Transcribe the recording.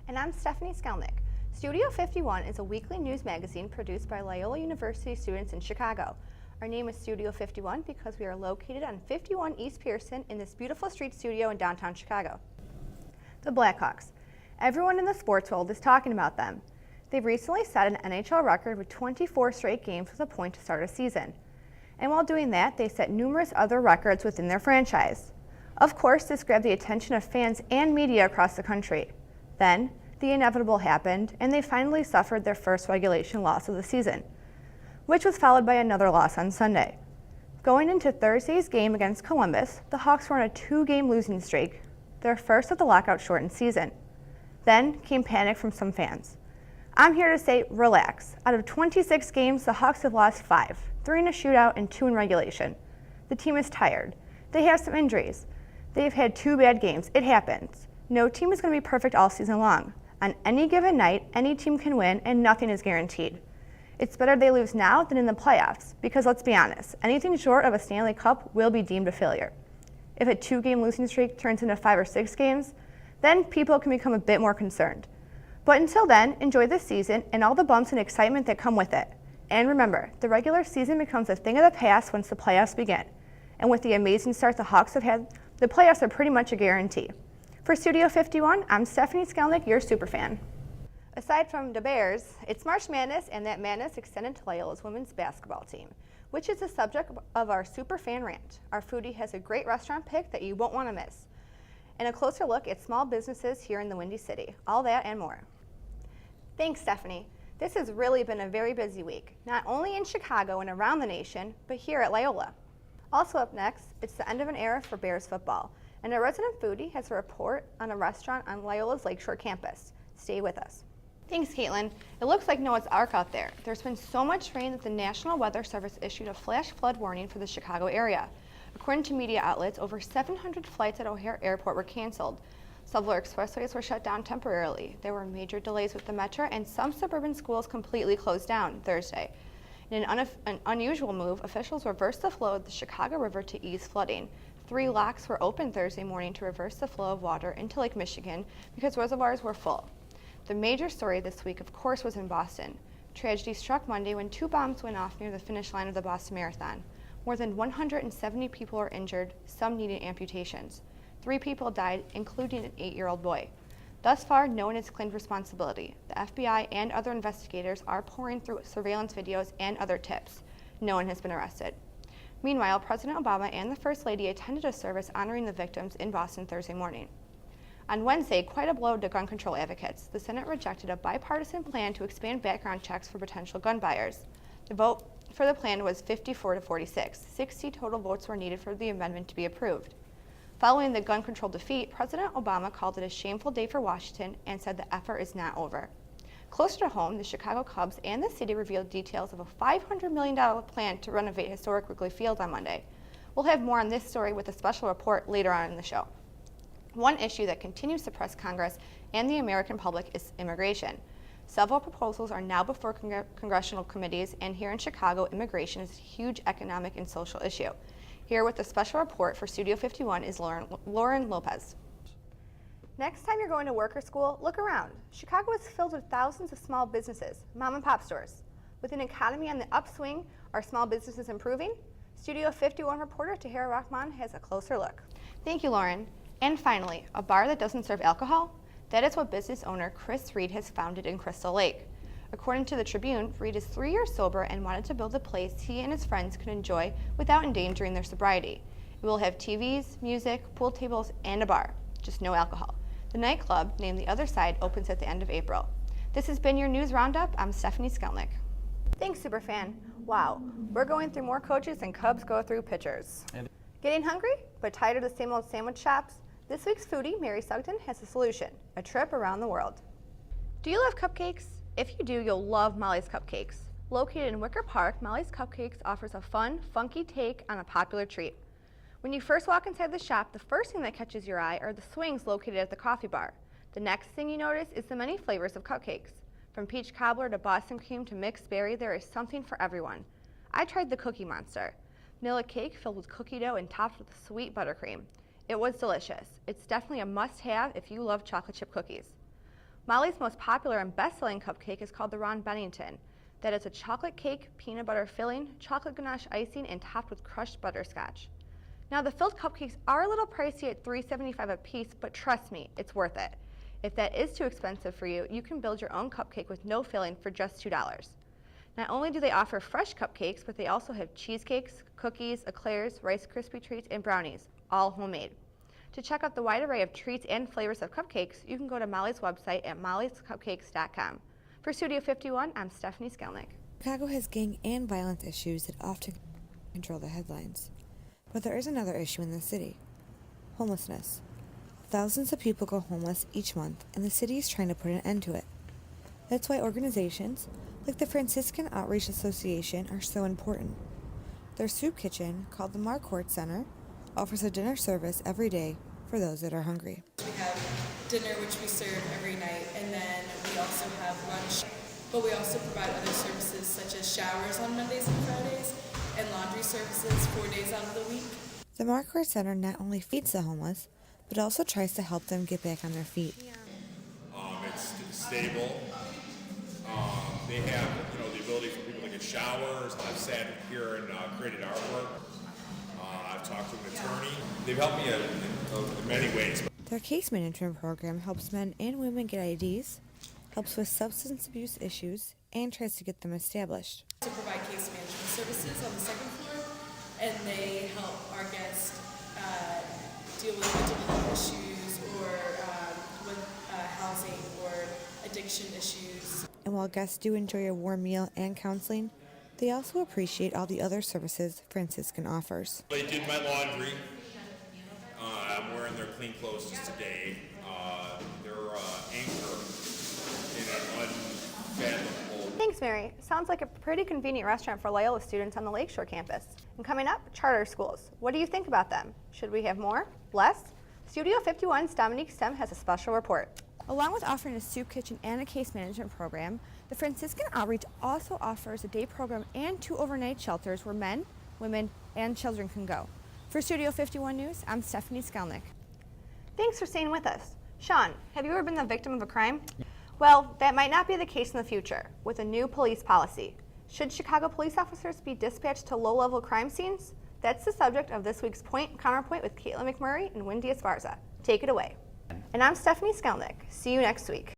And I'm Stephanie Skelnik. Studio 51 is a weekly news magazine produced by Loyola University students in Chicago. Our name is Studio 51 because we are located on 51 East Pearson in this beautiful street studio in downtown Chicago. The Blackhawks. Everyone in the sports world is talking about them. They've recently set an NHL record with 24 straight games with a point to start a season. And while doing that, they set numerous other records within their franchise. Of course, this grabbed the attention of fans and media across the country. Then, the inevitable happened, and they finally suffered their first regulation loss of the season, which was followed by another loss on Sunday. Going into Thursday's game against Columbus, the Hawks were on a 2-game losing streak, their first of the lockout-shortened season. Then came panic from some fans. I'm here to say, relax. Out of 26 games, the Hawks have lost 5, 3 in a shootout and 2 in regulation. The team is tired. They have some injuries. They've had 2 bad games. It happens. No team is going to be perfect all season long. On any given night, any team can win, and nothing is guaranteed. It's better they lose now than in the playoffs, because let's be honest, anything short of a Stanley Cup will be deemed a failure. If a 2-game losing streak turns into 5 or 6 games, then people can become a bit more concerned. But until then, enjoy this season and all the bumps and excitement that come with it. And remember, the regular season becomes a thing of the past once the playoffs begin. And with the amazing start the Hawks have had, the playoffs are pretty much a guarantee. For Studio 51, I'm Stephanie Skelnik, your superfan. Aside from the Bears, it's March Madness, and that madness extended to Loyola's women's basketball team, which is the subject of our superfan rant. Our foodie has a great restaurant pick that you won't want to miss, and a closer look at small businesses here in the Windy City. All that and more. Thanks, Stephanie. This has really been a very busy week, not only in Chicago and around the nation, but here at Loyola. Also up next, it's the end of an era for Bears football, and our resident foodie has a report on a restaurant on Loyola's Lakeshore campus. Stay with us. Thanks, Caitlin. It looks like Noah's Ark out there. There's been so much rain that the National Weather Service issued a flash flood warning for the Chicago area. According to media outlets, over 700 flights at O'Hare Airport were canceled. Several expressways were shut down temporarily. There were major delays with the metro, and some suburban schools completely closed down Thursday. In an unusual move, officials reversed the flow of the Chicago River to ease flooding. 3 locks were opened Thursday morning to reverse the flow of water into Lake Michigan because reservoirs were full. The major story this week, of course, was in Boston. Tragedy struck Monday when 2 bombs went off near the finish line of the Boston Marathon. More than 170 people were injured, some needed amputations. 3 people died, including an 8-year-old boy. Thus far, no one has claimed responsibility. The FBI and other investigators are pouring through surveillance videos and other tips. No one has been arrested. Meanwhile, President Obama and the First Lady attended a service honoring the victims in Boston Thursday morning. On Wednesday, quite a blow to gun control advocates. The Senate rejected a bipartisan plan to expand background checks for potential gun buyers. The vote for the plan was 54 to 46. 60 total votes were needed for the amendment to be approved. Following the gun control defeat, President Obama called it a shameful day for Washington and said the effort is not over. Closer to home, the Chicago Cubs and the city revealed details of a $500 million plan to renovate historic Wrigley Field on Monday. We'll have more on this story with a special report later on in the show. One issue that continues to press Congress and the American public is immigration. Several proposals are now before congressional committees, and here in Chicago, immigration is a huge economic and social issue. Here with a special report for Studio 51 is Lauren Lopez. Next time you're going to work or school, look around. Chicago is filled with thousands of small businesses, mom and pop stores. With an economy on the upswing, are small businesses improving? Studio 51 reporter Tahira Rahman has a closer look. Thank you, Lauren. And finally, a bar that doesn't serve alcohol? That is what business owner Chris Reed has founded in Crystal Lake. According to the Tribune, Reed is 3 years sober and wanted to build a place he and his friends could enjoy without endangering their sobriety. It will have TVs, music, pool tables, and a bar, just no alcohol. The nightclub, named The Other Side, opens at the end of April. This has been your News Roundup. I'm Stephanie Skelnik. Thanks, Superfan. Wow, we're going through more coaches than Cubs go through pitchers. Getting hungry, but tired of the same old sandwich shops? This week's foodie, Mary Sugden, has a solution, a trip around the world. Do you love cupcakes? If you do, you'll love Molly's Cupcakes. Located in Wicker Park, Molly's Cupcakes offers a fun, funky take on a popular treat. When you first walk inside the shop, the first thing that catches your eye are the swings located at the coffee bar. The next thing you notice is the many flavors of cupcakes. From peach cobbler to Boston cream to mixed berry, there is something for everyone. I tried the Cookie Monster, vanilla cake filled with cookie dough and topped with sweet buttercream. It was delicious. It's definitely a must-have if you love chocolate chip cookies. Molly's most popular and best-selling cupcake is called the Ron Bennington. That is a chocolate cake, peanut butter filling, chocolate ganache icing, and topped with crushed butterscotch. Now, the filled cupcakes are a little pricey at $3.75 a piece, but trust me, it's worth it. If that is too expensive for you, you can build your own cupcake with no filling for just $2. Not only do they offer fresh cupcakes, but they also have cheesecakes, cookies, eclairs, Rice Krispie treats, and brownies, all homemade. To check out the wide array of treats and flavors of cupcakes, you can go to Molly's website at mollyscupcakes.com. For Studio 51, I'm Stephanie Skelnik. Chicago has gang and violence issues that often control the headlines. But there is another issue in the city: homelessness. Thousands of people go homeless each month, and the city is trying to put an end to it. That's why organizations like the Franciscan Outreach Association are so important. Their soup kitchen, called the Marquardt Center, offers a dinner service every day for those that are hungry. We have dinner, which we serve every night, and then we also have lunch. But we also provide other services such as showers on Mondays and Fridays and laundry services 4 days out of the week. The Marquardt Center not only feeds the homeless, but also tries to help them get back on their feet. It's stable. They have, the ability for people to get showers. I've sat here and created artwork. I've talked to an attorney. They've helped me in many ways. Their case management program helps men and women get IDs, helps with substance abuse issues, and tries to get them established. To provide case management services on the second floor, and they help our guests deal with mental health issues or with housing or addiction issues. And while guests do enjoy a warm meal and counseling, they also appreciate all the other services Franciscan offers. They did my laundry. I'm wearing their clean clothes just today. They're anchor in an unfathomable. Thanks, Mary. Sounds like a pretty convenient restaurant for Loyola students on the Lakeshore campus. And coming up, charter schools. What do you think about them? Should we have more? Less? Studio 51's Dominique Stem has a special report. Along with offering a soup kitchen and a case management program, the Franciscan Outreach also offers a day program and 2 overnight shelters where men, women, and children can go. For Studio 51 News, I'm Stephanie Skelnik. Thanks for staying with us. Sean, have you ever been the victim of a crime? Well, that might not be the case in the future with a new police policy. Should Chicago police officers be dispatched to low-level crime scenes? That's the subject of this week's Point Counterpoint with Caitlin McMurray and Wendy Esparza. Take it away. And I'm Stephanie Skelnik. See you next week.